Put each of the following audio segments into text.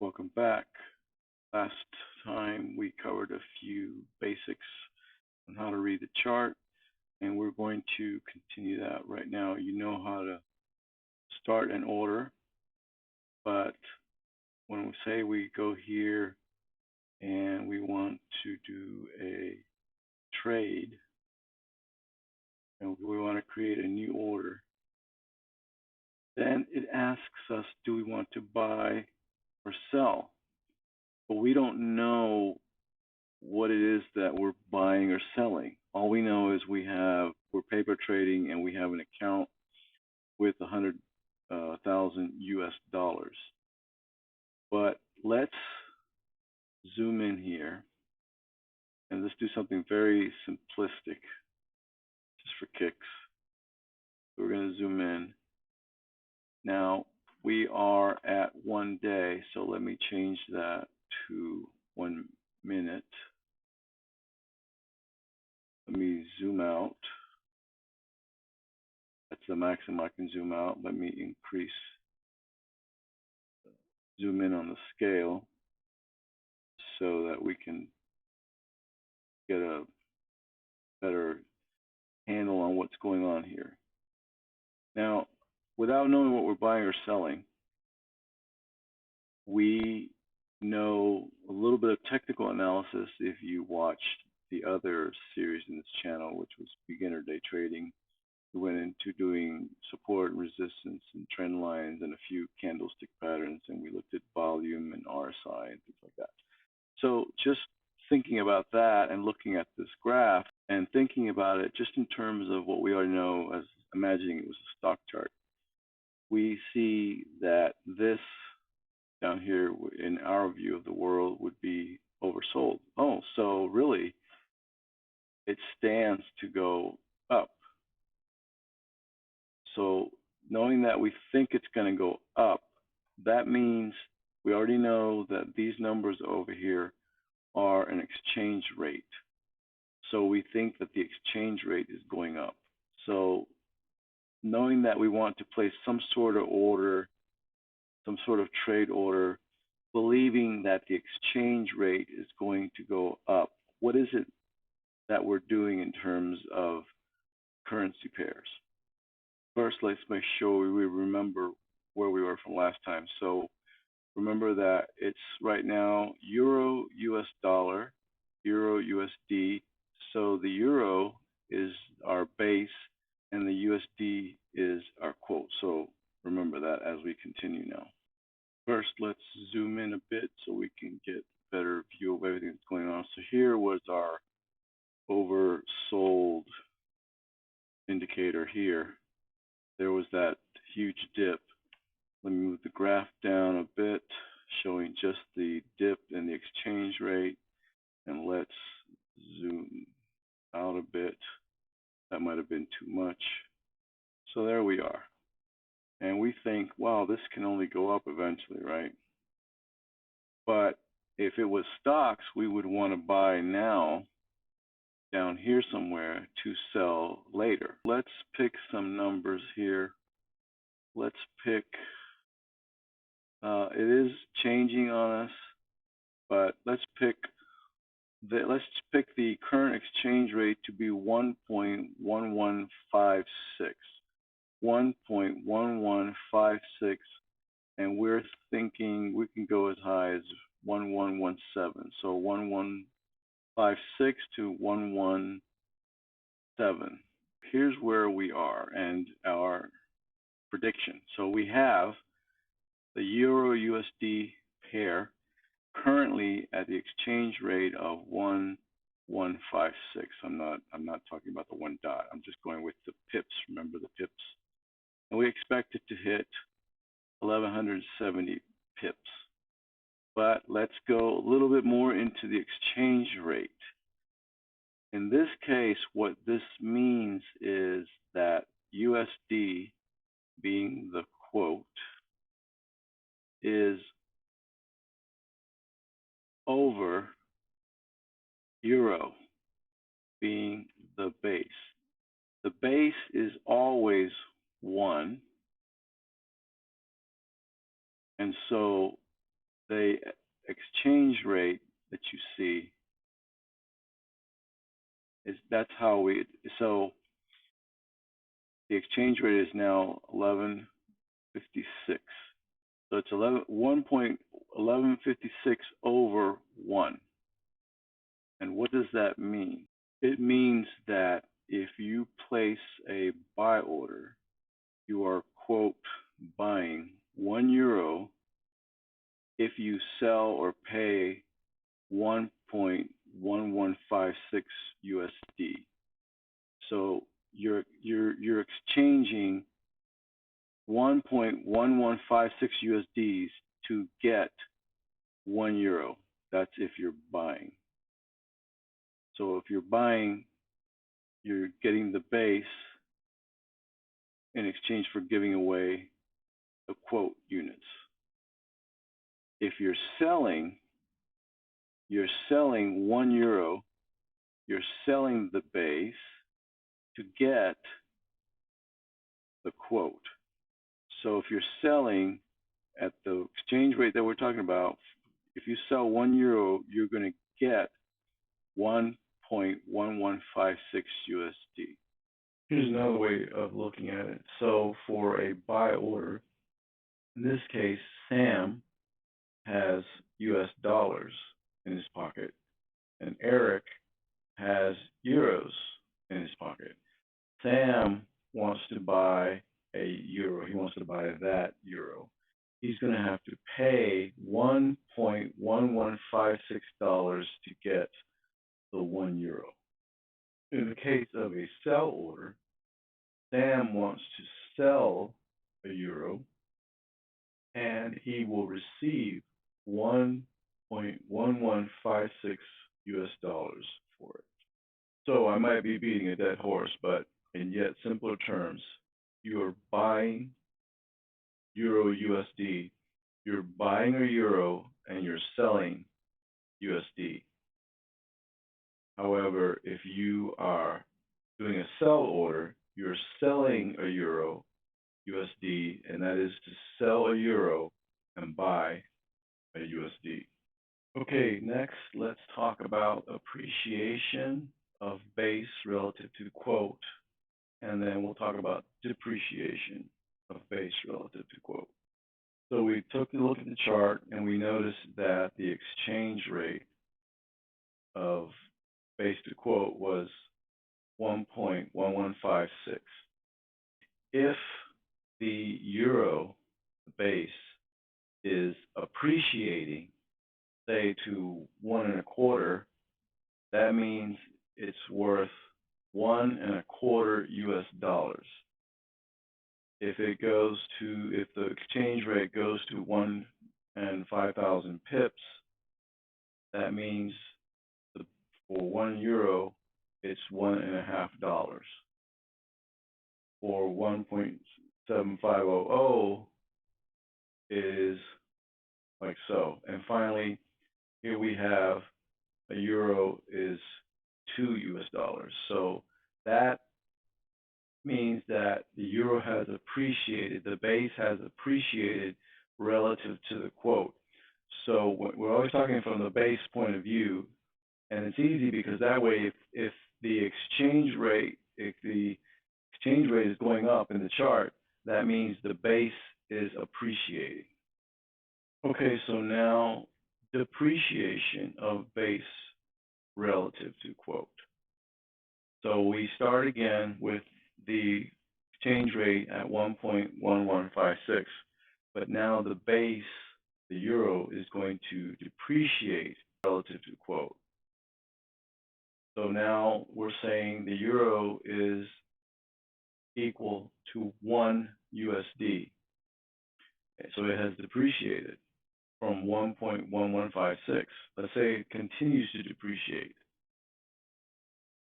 Welcome back. Last time we covered a few basics on how to read the chart, and we're going to continue that right now. You know how to start an order, but when we say we go here and we want to do a trade, and we want to create a new order, then it asks us, do we want to buy or sell? But we don't know what it is that we're buying or selling. All we know is we're paper trading and we have an account with 100,000 US dollars. But let's zoom in here and let's do something very simplistic just for kicks. We're going to zoom in. Now we are at 1 day, so let me change that to 1 minute. Let me zoom out. That's the maximum I can zoom out. Let me zoom in on the scale so that we can get a better handle on what's going on here. Now, without knowing what we're buying or selling, we know a little bit of technical analysis if you watched the other series in this channel, which was beginner day trading. We went into doing support and resistance and trend lines and a few candlestick patterns, and we looked at volume and RSI and things like that. So just thinking about that and looking at this graph and thinking about it just in terms of what we already know as imagining it was a stock chart, we see that this down here in our view of the world would be oversold. Oh, so really it stands to go up. So knowing that we think it's going to go up, that means we already know that these numbers over here are an exchange rate. So we think that the exchange rate is going up. So knowing that we want to place some sort of order, some sort of trade order, believing that the exchange rate is going to go up, what is it that we're doing in terms of currency pairs? First, let's make sure we remember where we were from last time. So remember that it's right now Euro, US dollar, Euro, USD. So the Euro is our base and the USD is our quote. So remember that as we continue now. First, let's zoom in a bit so we can get a better view of everything that's going on. So here was our oversold indicator here. There was that huge dip. Let me move the graph down a bit, showing just the dip in the exchange rate. And let's zoom out a bit. That might have been too much. So there we are. And we think, wow, this can only go up eventually, right? But if it was stocks, we would want to buy now down here somewhere to sell later. Let's pick some numbers here. Let's pick, it is changing on us, but let's pick the current exchange rate to be 1.1156. 1.1156, and we're thinking we can go as high as 1117. So 1156 to 117. Here's where we are and our prediction. So we have the Euro USD pair currently at the exchange rate of 1156. I'm not talking about the one dot. I'm just going with the pips. Remember the pips. And we expect it to hit 1170 pips. But let's go a little bit more into the exchange rate. In this case, what this means is that USD, being the quote, is over Euro, being the base. The base is always 1. And so the exchange rate that you see that's how so the exchange rate is now 11.56. So it's 1.1156 over 1. And what does that mean? It means that if you place a buy order, you are, quote, buying €1 if you sell or pay 1.1156 USD. So you're exchanging 1.1156 USDs to get €1. That's if you're buying. So if you're buying, you're getting the base in exchange for giving away the quote units. If you're selling €1, you're selling the base to get the quote. So if you're selling at the exchange rate that we're talking about, if you sell €1, you're going to get 1.1156 USD. Here's another way of looking at it. So for a buy order, in this case, Sam has US dollars in his pocket, and Eric has euros in his pocket. Sam wants to buy a euro. He wants to buy that euro. He's going to have to pay $1.1156 to get the €1. In the case of a sell order, Sam wants to sell a euro, and he will receive $1.1156 for it. So I might be beating a dead horse, but in yet simpler terms, you are buying Euro USD, you're buying a euro, and you're selling USD. However, if you are doing a sell order, you're selling a euro USD, and that is to sell a euro and buy a USD. Okay, next let's talk about appreciation of base relative to quote, and then we'll talk about depreciation of base relative to quote. So we took a look at the chart and we noticed that the exchange rate of base to quote was 1.1156. If the euro base is appreciating, say to 1.25, that means it's worth 1.25 US dollars. If the exchange rate goes to 1 and 5,000 pips, that means for €1, it's $1.50. For 1.7500 is like so. And finally, here we have a euro is $2. So that means that the euro has appreciated, the base has appreciated relative to the quote. So we're always talking from the base point of view, and it's easy because that way if the exchange rate is going up in the chart, that means the base is appreciating. Okay, so now depreciation of base relative to quote. So we start again with the exchange rate at 1.1156, but now the base, the euro, is going to depreciate relative to quote. So now we're saying the euro is equal to 1 USD. So it has depreciated from 1.1156. Let's say it continues to depreciate.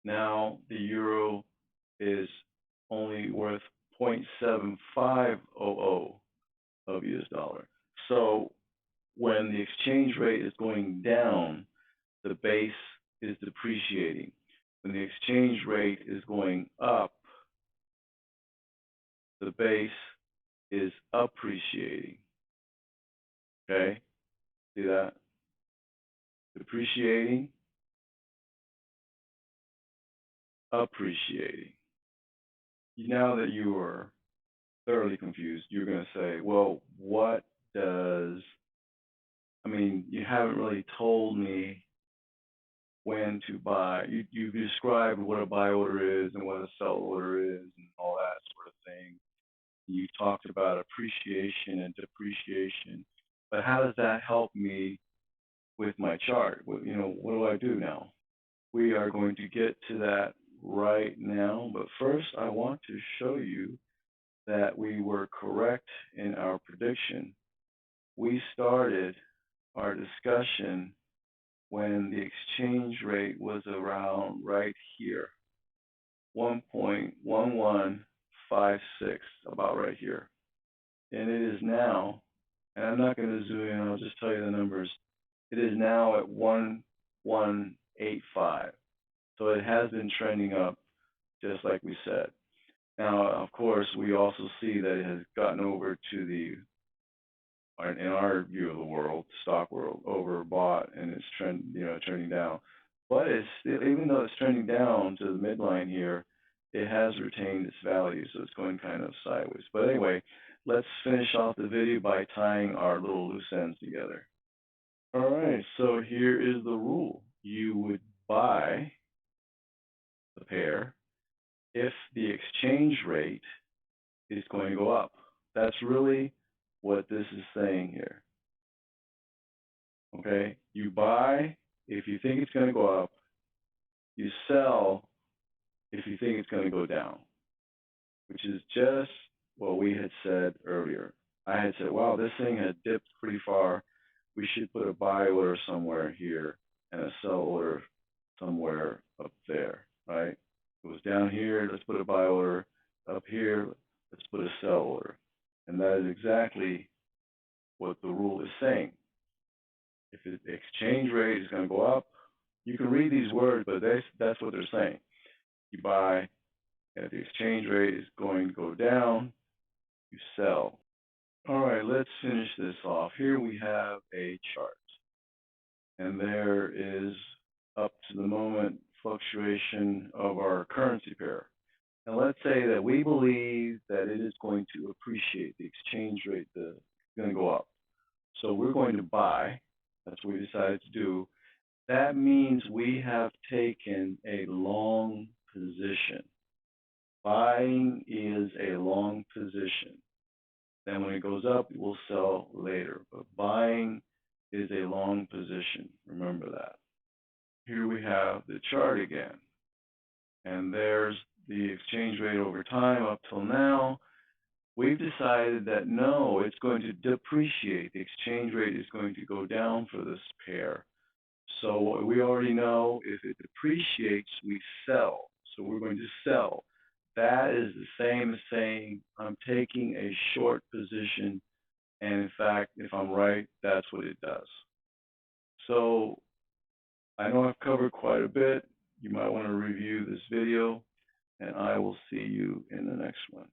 Now the euro is only worth 0.7500 of US dollar. So when the exchange rate is going down, the base is depreciating. When the exchange rate is going up, the base is appreciating. Okay? See that? Depreciating, appreciating. Now that you are thoroughly confused, you're going to say, well, what does, you haven't really told me when to buy. You described what a buy order is and what a sell order is and all that sort of thing. You talked about appreciation and depreciation, but how does that help me with my chart? What do I do now? We are going to get to that right now, but first I want to show you that we were correct in our prediction. We started our discussion when the exchange rate was around right here, 1.1156, about right here. And it is now, and I'm not going to zoom in, I'll just tell you the numbers. It is now at 1185. So it has been trending up, just like we said. Now, of course, we also see that it has gotten over to the, in our view of the world, stock world, overbought, and it's trending down. But it's still, even though it's trending down to the midline here, it has retained its value, so it's going kind of sideways. But anyway, let's finish off the video by tying our little loose ends together. All right, so here is the rule. You would buy the pair if the exchange rate is going to go up. That's really what this is saying here. Okay, you buy if you think it's going to go up, you sell if you think it's going to go down, which is just what we had said earlier. I had said, wow, this thing had dipped pretty far. We should put a buy order somewhere here and a sell order somewhere up there, right? It was down here, let's put a buy order. Up here, let's put a sell order. And that is exactly what the rule is saying. If the exchange rate is going to go up, you can read these words, but that's what they're saying. You buy, and if the exchange rate is going to go down, you sell. All right, let's finish this off. Here we have a chart, and there is up to the moment fluctuation of our currency pair. And let's say that we believe that it is going to appreciate, the exchange rate is going to go up. So we're going to buy. That's what we decided to do. That means we have taken a long position. Buying is a long position. Then when it goes up, we'll sell later. But buying is a long position. Remember that. Here we have the chart again. And there's the exchange rate over time up till now. We've decided that no, it's going to depreciate. The exchange rate is going to go down for this pair. So we already know if it depreciates, we sell. So we're going to sell. That is the same as saying I'm taking a short position, and in fact, if I'm right, that's what it does. So I know I've covered quite a bit. You might want to review this video, and I will see you in the next one.